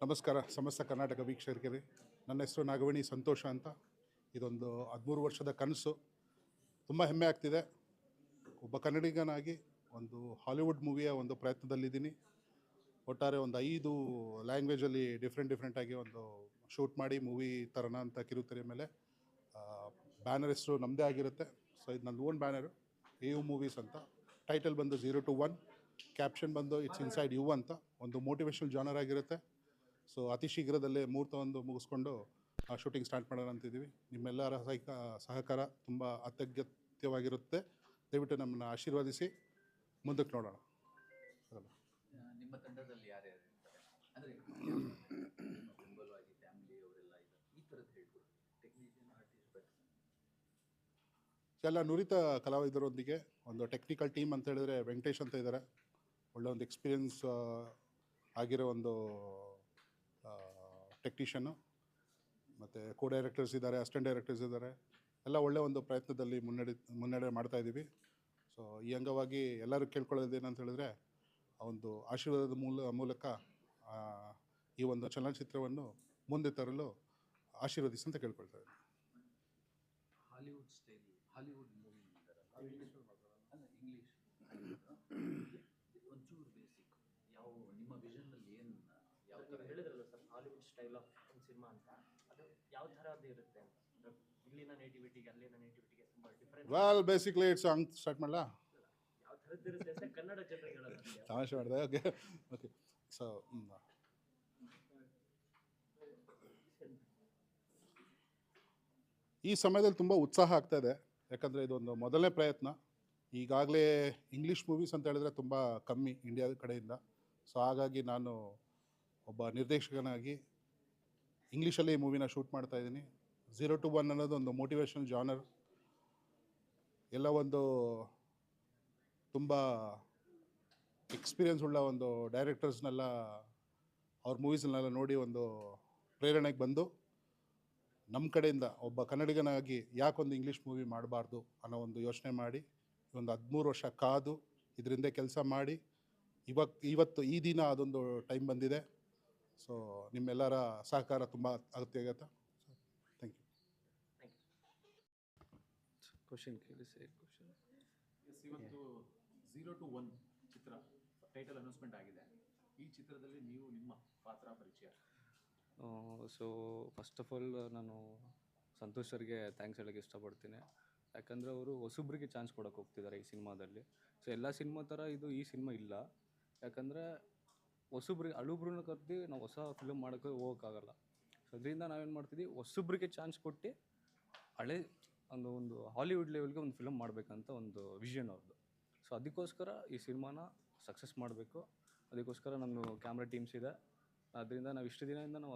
ನಮಸ್ಕಾರ ಸಮಸ್ತ ಕರ್ನಾಟಕ ವೀಕ್ಷಕರಿಗೆ. ನನ್ನ ಹೆಸರು ನಾಗವೇಣಿ ಸಂತೋಷ ಅಂತ. ಇದೊಂದು 13 ವರ್ಷದ ಕನಸು. ತುಂಬ ಹೆಮ್ಮೆ ಆಗ್ತಿದೆ. ಒಬ್ಬ ಕನ್ನಡಿಗನಾಗಿ ಒಂದು ಹಾಲಿವುಡ್ ಮೂವಿಯ ಒಂದು ಪ್ರಯತ್ನದಲ್ಲಿದ್ದೀನಿ. ಒಟ್ಟಾರೆ ಒಂದು 5 ಲ್ಯಾಂಗ್ವೇಜಲ್ಲಿ ಡಿಫ್ರೆಂಟಾಗಿ ಒಂದು ಶೂಟ್ ಮಾಡಿ ಮೂವಿ ತರೋಣ ಅಂತ ಕಿರುತೆರೆ ಮೇಲೆ. ಬ್ಯಾನರ್ ಹೆಸರು ನಮ್ಮದೇ ಆಗಿರುತ್ತೆ. ಸೊ ಇದು ನನ್ನ ಓನ್ ಬ್ಯಾನರು, AU ಮೂವೀಸ್ ಅಂತ. ಟೈಟಲ್ ಬಂದು 0 to 1, ಕ್ಯಾಪ್ಷನ್ ಬಂದು ಇಟ್ಸ್ ಇನ್ಸೈಡ್ ಯು ಅಂತ. ಒಂದು ಮೋಟಿವೇಶ್ನಲ್ ಜಾನರ್ ಆಗಿರುತ್ತೆ. ಸೊ ಅತಿ ಶೀಘ್ರದಲ್ಲೇ ಮುಹೂರ್ತವನ್ನು ಮುಗಿಸ್ಕೊಂಡು ಶೂಟಿಂಗ್ ಸ್ಟಾರ್ಟ್ ಮಾಡೋಣ ಅಂತಿದ್ದೀವಿ. ನಿಮ್ಮೆಲ್ಲರ ಸಹಕಾರ ತುಂಬ ಅತ್ಯಗತ್ಯವಾಗಿರುತ್ತೆ. ದಯವಿಟ್ಟು ನಮ್ಮನ್ನು ಆಶೀರ್ವದಿಸಿ ಮುಂದಕ್ಕೆ ನೋಡೋಣ. ನಿಮ್ಮ ತಂಡದಲ್ಲಿ ಯಾರ್ಯಾರು ಇರ್ತಾರೆ? ಅಂದರೆ ಬೆಂಬಲವಾಗಿ ಫ್ಯಾಮಿಲಿ ಅವರೆಲ್ಲ ಇದ್ದಾರೆ, ಈ ಥರದ್ದು ಹೇಳ್ಕೊಡಿ. ಟೆಕ್ನಿಷಿಯನ್, ಆರ್ಟಿಸ್ಟ್, ಎಲ್ಲ ನುರಿತ ಕಲಾವಿದರೊಂದಿಗೆ ಒಂದು ಟೆಕ್ನಿಕಲ್ ಟೀಮ್ ಅಂತ ಹೇಳಿದ್ರೆ ವೆಂಕಟೇಶ್ ಅಂತ ಇದ್ದಾರೆ. ಒಳ್ಳೆ ಒಂದು ಎಕ್ಸ್ಪೀರಿಯನ್ಸ್ ಆಗಿರೋ ಒಂದು ಟೆಕ್ನಿಷಿಯನ್ನು. ಮತ್ತು ಕೋ ಡೈರೆಕ್ಟರ್ಸ್ ಇದ್ದಾರೆ, ಅಸಿಸ್ಟೆಂಟ್ ಡೈರೆಕ್ಟರ್ಸ್ ಇದ್ದಾರೆ. ಎಲ್ಲ ಒಳ್ಳೆಯ ಒಂದು ಪ್ರಯತ್ನದಲ್ಲಿ ಮುನ್ನಡೆ ಮಾಡ್ತಾ ಇದ್ದೀವಿ. ಸೊ ಈ ಅಂಗವಾಗಿ ಎಲ್ಲರೂ ಕೇಳ್ಕೊಳ್ಳೋದು ಏನಂತ ಹೇಳಿದ್ರೆ, ಆ ಒಂದು ಆಶೀರ್ವಾದದ ಮೂಲಕ ಈ ಒಂದು ಚಲನಚಿತ್ರವನ್ನು ಮುಂದೆ ತರಲು ಆಶೀರ್ವದಿಸಿ ಅಂತ ಕೇಳ್ಕೊಳ್ತಾ ಇದ್ದೀನಿ. ಹಾಲಿವುಡ್ ಸ್ಟೈಲ್, ಹಾಲಿವುಡ್ ಮೂವಿ ಇದ್ದಾರಲ್ಲ, ಅಲ್ಲ ಇಂಗ್ಲೀಷ್ ಒಂಚೂರು ಬೇಸಿಕ್ ಯಾವ ನಿಮ್ಮ ವಿಷನ್ನಲ್ಲಿ ಏನು ಯಾವ ಥರ ಹೇಳಿದ್ರಲ್ಲ sir, Hollywood style of cinema ಅಂತ, ಅದು ಯಾವ ಥರದ್ದು ಇರುತ್ತೆ ಅಂತ? ಇಲ್ಲಿನ ನೇಟಿವಿಟಿಗೆ ಅಲ್ಲಿನ ನೇಟಿವಿಟಿಗೆ ತುಂಬ difference. Well basically it's song start ಮಾಡಲಾ? ಯಾವ ಥರದ್ದು ಇರುತ್ತೆ ಅಂತ ಕನ್ನಡ ಜನರಿಗೆ ಹೇಳೋದು. ತಮಾಷೆ ಮಾಡಿದೆ. ಓಕೆ. ಸೊ ಈ ಸಮಯದಲ್ಲಿ ತುಂಬ ಉತ್ಸಾಹ ಆಗ್ತಾಯಿದೆ. ಯಾಕಂದರೆ ಇದೊಂದು ಮೊದಲನೇ ಪ್ರಯತ್ನ. ಈಗಾಗಲೇ ಇಂಗ್ಲೀಷ್ ಮೂವೀಸ್ ಅಂತ ಹೇಳಿದ್ರೆ ತುಂಬ ಕಮ್ಮಿ ಇಂಡಿಯಾದ ಕಡೆಯಿಂದ. ಸೊ ಹಾಗಾಗಿ ನಾನು ಒಬ್ಬ ನಿರ್ದೇಶಕನಾಗಿ ಇಂಗ್ಲೀಷಲ್ಲಿ ಈ ಮೂವಿನ ಶೂಟ್ ಮಾಡ್ತಾಯಿದ್ದೀನಿ. 0 to 1 ಅನ್ನೋದು ಒಂದು ಮೋಟಿವೇಶನಲ್ ಜಾನರ್. ಎಲ್ಲ ಒಂದು ತುಂಬ ಎಕ್ಸ್ಪೀರಿಯನ್ಸ್ ಉಳ್ಳ ಒಂದು ಡೈರೆಕ್ಟರ್ಸ್ನೆಲ್ಲ ಅವ್ರ ಮೂವೀಸ್ನೆಲ್ಲ ನೋಡಿ ಒಂದು ಪ್ರೇರಣೆಗೆ ಬಂದು ನಮ್ಮ ಕಡೆಯಿಂದ ಒಬ್ಬ ಕನ್ನಡಿಗನಾಗಿ ಯಾಕೊಂದು ಇಂಗ್ಲೀಷ್ ಮೂವಿ ಮಾಡಬಾರ್ದು ಅನ್ನೋ ಒಂದು ಯೋಚನೆ ಮಾಡಿ ಒಂದು 13 ವರ್ಷ ಕಾದು ಇದರಿಂದ ಕೆಲಸ ಮಾಡಿ ಇವತ್ತು ಈ ದಿನ ಅದೊಂದು ಟೈಮ್ ಬಂದಿದೆ. ಸೊ ನಿಮ್ಮೆಲ್ಲರ ಸಹಕಾರ ತುಂಬ ಅಗತ್ಯ ಆಗುತ್ತೆ. Thank you. ಕ್ವಶನ್ ಕೇಳಿ ಸರ್. ಕ್ವಶನ್ ಇವತ್ತು 0 to 1 ಚಿತ್ರ ಟೈಟಲ್ ಅನೌನ್ಸ್ಮೆಂಟ್ ಆಗಿದೆ. ಈ ಚಿತ್ರದಲ್ಲಿ ನೀವು ನಿಮ್ಮ ಪಾತ್ರ ಪರಿಚಯ. ಸೊ ಫಸ್ಟ್ ಆಫ್ ಆಲ್ ನಾನು ಸಂತೋಷ್ ಸರ್ಗೆ ಥ್ಯಾಂಕ್ಸ್ ಹೇಳೋಕ್ಕೆ ಇಷ್ಟಪಡ್ತೀನಿ. ಯಾಕಂದರೆ ಅವರು ಹೊಸಬ್ರಿಗೆ ಚಾನ್ಸ್ ಕೊಡೋಕೆ ಹೋಗ್ತಿದ್ದಾರೆ ಈ ಸಿನಿಮಾದಲ್ಲಿ. ಸೊ ಎಲ್ಲ ಸಿನಿಮಾ ಥರ ಈ ಸಿನಿಮಾ ಇಲ್ಲ. ಯಾಕಂದರೆ ಹೊಸಬ್ರಿಗೆ ಹಳುಬ್ರನ್ನ ಕರೆದು ನಾವು ಹೊಸ ಫಿಲಮ್ ಮಾಡೋಕ್ಕೆ ಹೋಗೋಕ್ಕಾಗಲ್ಲ. ಸೊ ಅದರಿಂದ ನಾವೇನು ಮಾಡ್ತಿದ್ವಿ, ಹೊಸಬ್ರಿಗೆ ಚಾನ್ಸ್ ಕೊಟ್ಟು ಹಳೆ ಒಂದು ಹಾಲಿವುಡ್ ಲೆವೆಲ್ಗೆ ಒಂದು ಫಿಲಮ್ ಮಾಡಬೇಕಂತ ಒಂದು ವಿಷನ್ ಅವ್ರದ್ದು. ಸೊ ಅದಕ್ಕೋಸ್ಕರ ಈ ಸಿನಿಮಾನ ಸಕ್ಸಸ್ ಮಾಡಬೇಕು. ಅದಕ್ಕೋಸ್ಕರ ನಮ್ಮ ಕ್ಯಾಮ್ರಾ ಟೀಮ್ಸ್ ಇದೆ. ಅದರಿಂದ ನಾವು ಇಷ್ಟು ದಿನದಿಂದ ನಾವು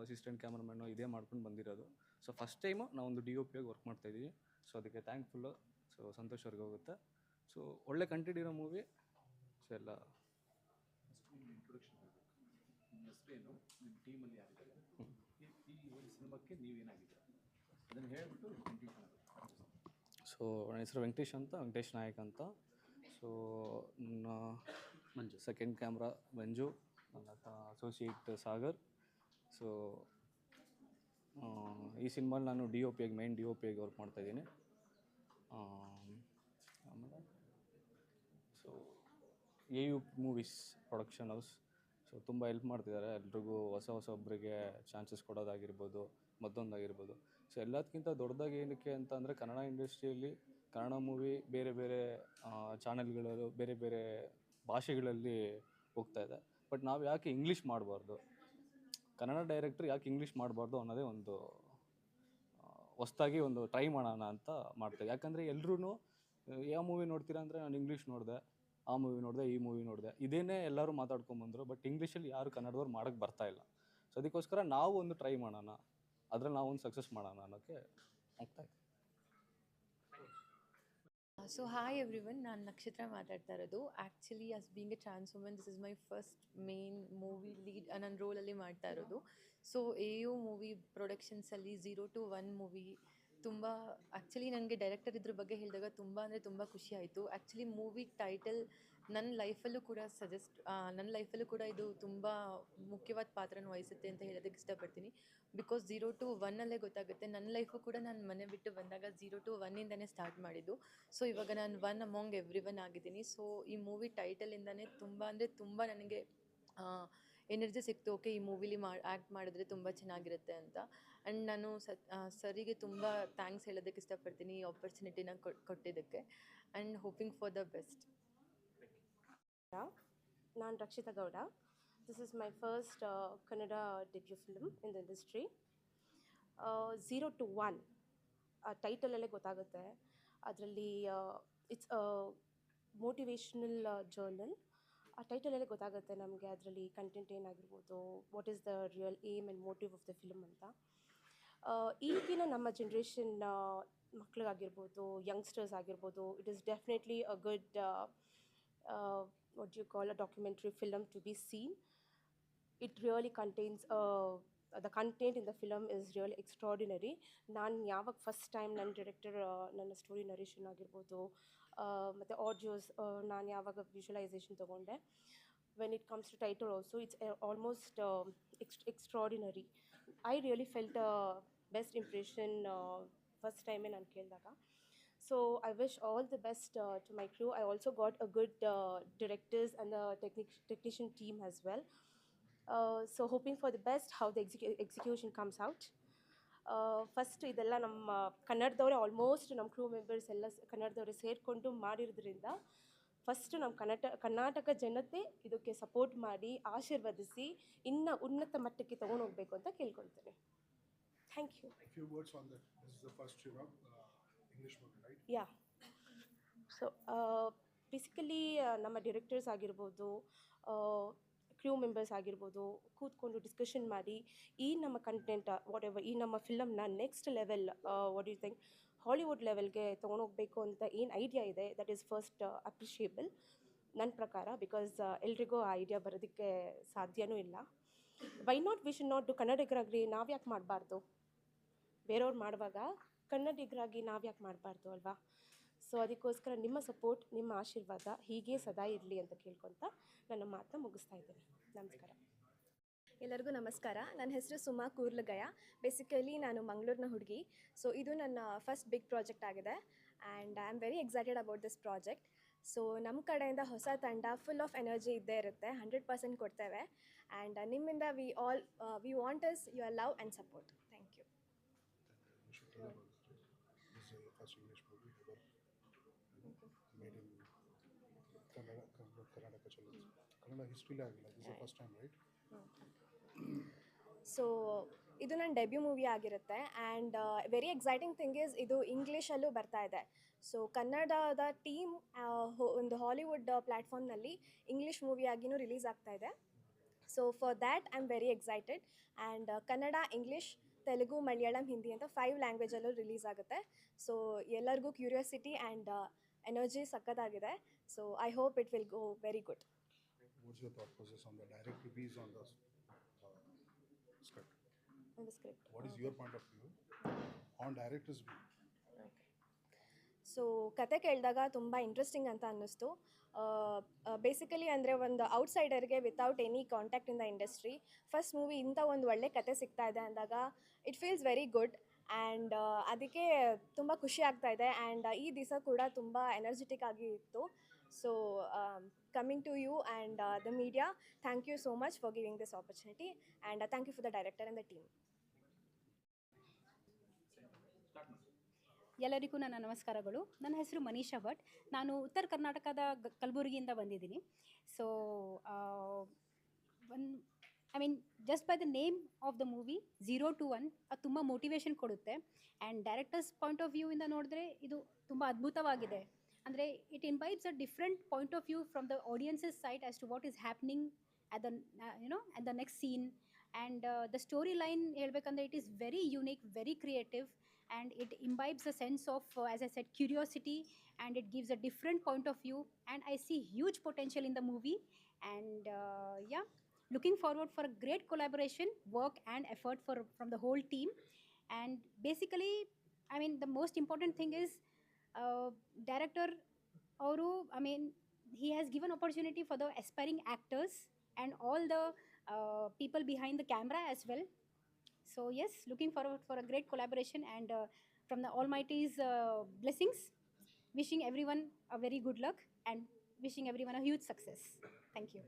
ಅಸಿಸ್ಟೆಂಟ್ ಕ್ಯಾಮ್ರಾಮನ್ನು ಇದೇ ಮಾಡ್ಕೊಂಡು ಬಂದಿರೋದು. ಸೊ ಫಸ್ಟ್ ಟೈಮು ನಾವೊಂದು DOP ಆಗಿ ವರ್ಕ್ ಮಾಡ್ತಾಯಿದ್ದೀವಿ. ಸೊ ಅದಕ್ಕೆ ಥ್ಯಾಂಕ್ಫುಲ್ಲು. ಸೊ ಸಂತೋಷ್ ಅವ್ರಿಗೆ ಹೋಗುತ್ತೆ. ಸೊ ಒಳ್ಳೆ ಕಂಟೆಂಟ್ ಇರೋ ಮೂವಿ. ಸೊ ಎಲ್ಲ ಇಂಟ್ರೊಡಕ್ಷನ್ ಆಗಬೇಕು. ನಿಮ್ಮ ಹೆಸರೇನು, ನಿಮ್ಮ ಟೀಮಲ್ಲಿ ಯಾರಿದ್ದಾರೆ, ಈ ಒಂದು ಸಿನಿಮಾಕ್ಕೆ ನೀವೇನಾಗಿದ್ದೀರಾ ಅದನ್ನು ಹೇಳಿಬಿಟ್ಟು ಕಂಟಿನ್ಯೂ ಆಗುತ್ತೆ. ಸೊ ನನ್ನ ಹೆಸರು ವೆಂಕಟೇಶ್ ನಾಯಕ್ ಅಂತ. ಸೊ ನನ್ನ ಮಂಜು, ಸೆಕೆಂಡ್ ಕ್ಯಾಮ್ರಾ ಮಂಜು, ನನ್ನ ಅಸೋಸಿಯೇಟ್ ಸಾಗರ್. ಸೊ ಈ ಸಿನಿಮಾಲಿ ನಾನು ಮೇನ್ DOP ಆಗಿ ವರ್ಕ್ ಮಾಡ್ತಾಯಿದ್ದೀನಿ. ಆಮೇಲೆ so AU movies production house. So ತುಂಬ ಹೆಲ್ಪ್ ಮಾಡ್ತಿದ್ದಾರೆ ಎಲ್ರಿಗೂ. ಹೊಸೊಬ್ಬರಿಗೆ ಚಾನ್ಸಸ್ ಕೊಡೋದಾಗಿರ್ಬೋದು, ಮತ್ತೊಂದಾಗಿರ್ಬೋದು. ಸೊ ಎಲ್ಲದಕ್ಕಿಂತ ದೊಡ್ಡದಾಗಿ ಏನಕ್ಕೆ ಅಂತ ಅಂದರೆ, ಕನ್ನಡ ಇಂಡಸ್ಟ್ರಿಯಲ್ಲಿ ಕನ್ನಡ ಮೂವಿ ಬೇರೆ ಬೇರೆ ಚಾನಲ್ಗಳಲ್ಲೂ ಬೇರೆ ಬೇರೆ ಭಾಷೆಗಳಲ್ಲಿ ಹೋಗ್ತಾಯಿದೆ. ಬಟ್ ನಾವು ಯಾಕೆ ಇಂಗ್ಲೀಷ್ ಮಾಡಬಾರ್ದು, ಕನ್ನಡ ಡೈರೆಕ್ಟ್ರ್ ಯಾಕೆ ಇಂಗ್ಲೀಷ್ ಮಾಡಬಾರ್ದು ಅನ್ನೋದೇ ಒಂದು ಹೊಸ್ದಾಗಿ ಒಂದು ಟ್ರೈ ಮಾಡೋಣ ಅಂತ ಮಾಡ್ತೇವೆ. ಯಾಕಂದರೆ ಎಲ್ಲರೂ ಯಾವ ಮೂವಿ ನೋಡ್ತೀರಾ ಅಂದರೆ, ನಾನು ಇಂಗ್ಲೀಷ್ ನೋಡಿದೆ, ಆ ಮೂವಿ ನೋಡಿದೆ, ಈ ಮೂವಿ ನೋಡಿದೆ, ಇದೇನೇ ಎಲ್ಲರೂ ಮಾತಾಡ್ಕೊಂಬಂದರು. ಬಟ್ ಇಂಗ್ಲೀಷಲ್ಲಿ ಯಾರು ಕನ್ನಡದವ್ರು ಮಾಡೋಕ್ಕೆ ಬರ್ತಾಯಿಲ್ಲ. ಸೊ ಅದಕ್ಕೋಸ್ಕರ ನಾವು ಒಂದು ಟ್ರೈ ಮಾಡೋಣ, ಅದ್ರಲ್ಲಿ ನಾವೊಂದು ಸಕ್ಸಸ್ ಮಾಡೋಣ ಅನ್ನೋಕ್ಕೆ ಹೋಗ್ತಾಯಿದ್ದೆ. ಸೊ ಹಾಯ್ ಎವ್ರಿವನ್, ನಾನು ನಕ್ಷತ್ರ ಮಾತಾಡ್ತಾ ಇರೋದು. Actually as being a trans woman, this is my first main movie lead ನನ್ನ ರೋಲಲ್ಲಿ ಮಾಡ್ತಾ ಇರೋದು. ಸೊ AU ಮೂವಿ ಪ್ರೊಡಕ್ಷನ್ಸಲ್ಲಿ 0 to 1 ಮೂವಿ ತುಂಬ ಆ್ಯಕ್ಚುಲಿ ನನಗೆ ಡೈರೆಕ್ಟರ್ ಇದ್ರ ಬಗ್ಗೆ ಹೇಳಿದಾಗ ತುಂಬ ಅಂದರೆ ತುಂಬ ಖುಷಿ ಆಯಿತು. ಆ್ಯಕ್ಚುಲಿ ಮೂವಿ ಟೈಟಲ್ ನನ್ನ ಲೈಫಲ್ಲೂ ಕೂಡ ನನ್ನ ಲೈಫಲ್ಲೂ ಕೂಡ ಇದು ತುಂಬ ಮುಖ್ಯವಾದ ಪಾತ್ರನ ವಹಿಸುತ್ತೆ ಅಂತ ಹೇಳೋದಕ್ಕೆ ಇಷ್ಟಪಡ್ತೀನಿ. ಬಿಕಾಸ್ 0 to 1 ಅಲ್ಲೇ ಗೊತ್ತಾಗುತ್ತೆ. ನನ್ನ ಲೈಫು ಕೂಡ ನಾನು ಮನೆ ಬಿಟ್ಟು ಬಂದಾಗ 0 to 1 ಇಂದನೇ ಸ್ಟಾರ್ಟ್ ಮಾಡಿದ್ದು. ಸೊ ಇವಾಗ ನಾನು ಒನ್ ಅಮಾಂಗ್ ಎವ್ರಿ ಒನ್ ಆಗಿದ್ದೀನಿ. ಸೊ ಈ ಮೂವಿ ಟೈಟಲಿಂದನೇ ತುಂಬ ಅಂದರೆ ತುಂಬ ನನಗೆ ಎನರ್ಜಿ ಸಿಕ್ತು. ಓಕೆ, ಈ ಮೂವಿಲಿ ಆ್ಯಕ್ಟ್ ಮಾಡಿದ್ರೆ ತುಂಬ ಚೆನ್ನಾಗಿರುತ್ತೆ ಅಂತ. ಆ್ಯಂಡ್ ನಾನು ಸರಿಗೆ ತುಂಬ ಥ್ಯಾಂಕ್ಸ್ ಹೇಳೋದಕ್ಕೆ ಇಷ್ಟಪಡ್ತೀನಿ ಈ ಆಪರ್ಚುನಿಟಿನ ಕೊಟ್ಟಿದ್ದಕ್ಕೆ. And hoping for the best. ನಾನು Rakshita Gowda. This is my first Kannada debut film in the industry. 0 to 1 ಟೈಟಲಲ್ಲೇ ಗೊತ್ತಾಗುತ್ತೆ. ಅದರಲ್ಲಿ ಇಟ್ಸ್ ಮೋಟಿವೇಶ್ನಲ್ ಜರ್ನಲ್. ಆ ಟೈಟಲಲ್ಲೇ ಗೊತ್ತಾಗುತ್ತೆ ನಮಗೆ ಅದರಲ್ಲಿ ಕಂಟೆಂಟ್ ಏನಾಗಿರ್ಬೋದು, what is the real aim and motive of the film ಅಂತ. ಈಗಿನ ನಮ್ಮ ಜನ್ರೇಷನ್ ಮಕ್ಕಳಿಗಾಗಿರ್ಬೋದು, ಯಂಗ್ಸ್ಟರ್ಸ್ ಆಗಿರ್ಬೋದು, it is definitely a good what you call a documentary film to be seen. It really contains the content in the film is really extraordinary. ನಾನು ಯಾವಾಗ first time ನನ್ನ director ನನ್ನ story narration ಆಗಿರ್ಬೋದು ಮತ್ತು audios ನಾನು ಯಾವಾಗ visualisation ತೊಗೊಂಡೆ, when it comes to title also it's almost extraordinary. I really felt best impression first time ನಾನು ಕೇಳಿದಾಗ. So I wish all the best to my crew. I also got a good directors and the technician team as well. So hoping for the best how the execution comes out. First ಇದೆಲ್ಲ ನಮ್ಮ ಕನ್ನಡದವರೇ almost ನಮ್ಮ ಕ್ರೂ members ಎಲ್ಲ ಕನ್ನಡದವರೇ ಸೇರಿಕೊಂಡು ಮಾಡಿರೋದ್ರಿಂದ first ನಮ್ಮ ಕರ್ನಾಟಕ ಜನತೆ ಇದಕ್ಕೆ support ಮಾಡಿ ಆಶೀರ್ವದಿಸಿ ಇನ್ನು ಉನ್ನತ ಮಟ್ಟಕ್ಕೆ ತೊಗೊಂಡು ಹೋಗಬೇಕು ಅಂತ ಕೇಳ್ಕೊಳ್ತೇನೆ. Thank you. Few words on that. This is the first English movie, right? Yeah. So basically ನಮ್ಮ ಡೈರೆಕ್ಟರ್ಸ್ ಆಗಿರ್ಬೋದು, ಕ್ರೂ ಮೆಂಬರ್ಸ್ ಆಗಿರ್ಬೋದು, ಕೂತ್ಕೊಂಡು ಡಿಸ್ಕಷನ್ ಮಾಡಿ ಈ ನಮ್ಮ ಕಂಟೆಂಟ್ ವಾಟ್ ಎವರ್ ಈ ನಮ್ಮ ಫಿಲಮ್ನ next level what you think Hollywood ಲೆವೆಲ್ಗೆ ತೊಗೊಂಡೋಗ್ಬೇಕು ಅಂತ ಏನು ಐಡಿಯಾ ಇದೆ ದಟ್ ಈಸ್ ಫಸ್ಟ್ ಅಪ್ರಿಷಿಯೇಬಲ್ ನನ್ನ ಪ್ರಕಾರ. ಬಿಕಾಸ್ ಎಲ್ರಿಗೂ ಆ ಐಡಿಯಾ ಬರೋದಕ್ಕೆ ಸಾಧ್ಯವೂ ಇಲ್ಲ. Why not we should not do ಕನ್ನಡಿಗರಾಗಿ ನಾವು ಯಾಕೆ ಮಾಡಬಾರ್ದು? ಬೇರೆಯವ್ರು ಮಾಡುವಾಗ ಕನ್ನಡಿಗರಾಗಿ ನಾವು ಯಾಕೆ ಮಾಡಬಾರ್ದು ಅಲ್ವಾ? ಸೊ ಅದಕ್ಕೋಸ್ಕರ ನಿಮ್ಮ ಸಪೋರ್ಟ್, ನಿಮ್ಮ ಆಶೀರ್ವಾದ ಹೀಗೆ ಸದಾ ಇರಲಿ ಅಂತ ಕೇಳ್ಕೊತ ನನ್ನ ಮಾತನ್ನ ಮುಗಿಸ್ತಾ ಇದ್ದೇನೆ. ನಮಸ್ಕಾರ. ಎಲ್ಲರಿಗೂ ನಮಸ್ಕಾರ. ನನ್ನ ಹೆಸರು ಸುಮಾ ಕೂರ್ಲಗಯ. ಬೇಸಿಕಲಿ ನಾನು ಮಂಗಳೂರಿನ ಹುಡುಗಿ. ಸೊ ಇದು ನನ್ನ ಫಸ್ಟ್ ಬಿಗ್ ಪ್ರಾಜೆಕ್ಟ್ ಆಗಿದೆ and I am very excited about this project. So ನಮ್ಮ ಕಡೆಯಿಂದ ಹೊಸ ತಂಡ ಫುಲ್ ಆಫ್ ಎನರ್ಜಿ ಇದ್ದೇ ಇರುತ್ತೆ, 100% ಕೊಡ್ತೇವೆ. ಆ್ಯಂಡ್ ನಿಮ್ಮಿಂದ we want is your love and support. Thank you. You should tell about this. This is your first English movie ever made in Karnataka children's. Kannada history ಆಗಿಲ್ಲ. This is the first time, right? So ಇದು ನನ್ನ debut movie ಆಗಿರುತ್ತೆ and very exciting thing is ಇದು ಇಂಗ್ಲೀಷಲ್ಲೂ ಬರ್ತಾ ಇದೆ. So ಕನ್ನಡದ team ಒಂದು Hollywood ಪ್ಲ್ಯಾಟ್ಫಾರ್ಮ್ನಲ್ಲಿ English ಮೂವಿಯಾಗಿಯೂ release ಆಗ್ತಾ ಇದೆ. So for that I am very excited. And Kannada, English, Telugu, Malayalam, Hindi ಅಂತ 5 ಲ್ಯಾಂಗ್ವೇಜಲ್ಲೂ ರಿಲೀಸ್ ಆಗುತ್ತೆ. ಸೊ ಎಲ್ಲರಿಗೂ ಕ್ಯೂರಿಯಾಸಿಟಿ ಆ್ಯಂಡ್ ಎನರ್ಜಿ ಸಕ್ಕತ್ತಾಗಿದೆ. So I hope it will go very good. What's your thought process on the director views on the script? On the script. What is your point of view on director's view? So ಕತೆ ಕೇಳಿದಾಗ ತುಂಬ interesting ಅಂತ ಅನ್ನಿಸ್ತು. Basically ಅಂದರೆ ಒಂದು ಔಟ್ಸೈಡರ್ಗೆ without any contact in the industry first movie ಇಂಥ ಒಂದು ಒಳ್ಳೆ ಕತೆ ಸಿಗ್ತಾ ಇದೆ ಅಂದಾಗ it feels very good. And ಅದಕ್ಕೆ ತುಂಬ ಖುಷಿ ಆಗ್ತಾ ಇದೆ. ಆ್ಯಂಡ್ ಈ ದಿವಸ ಕೂಡ ತುಂಬ ಎನರ್ಜೆಟಿಕ್ ಆಗಿ ಇತ್ತು. So coming to you and the media, thank you so much for giving this opportunity and thank you for the director and the team. ಎಲ್ಲರಿಗೂ ನನ್ನ ನಮಸ್ಕಾರಗಳು. ನನ್ನ ಹೆಸರು ಮನೀಷಾ ಭಟ್. ನಾನು ಉತ್ತರ ಕರ್ನಾಟಕದ ಕಲಬುರಗಿಯಿಂದ ಬಂದಿದ್ದೀನಿ. So just by the name of the movie 0 to 1 ಅದು ತುಂಬ ಮೋಟಿವೇಶನ್ ಕೊಡುತ್ತೆ. And director's point of view ಇಂದ ನೋಡಿದ್ರೆ ಇದು ತುಂಬ ಅದ್ಭುತವಾಗಿದೆ. ಅಂದರೆ it imbibes a different point of view from the audience's side as to what is happening at the next scene. And the storyline ಹೇಳ್ಬೇಕಂದ್ರೆ it is very unique, very creative, and it imbibes a sense of as I said, curiosity, and it gives a different point of view, and I see huge potential in the movie. And looking forward for a great collaboration, work and effort from the whole team. And basically, the most important thing is director ಅವರು he has given opportunity for the aspiring actors and all the people behind the camera as well. So yes, looking forward for a great collaboration, and from the Almighty's blessings, wishing everyone a very good luck and wishing everyone a huge success. Thank you.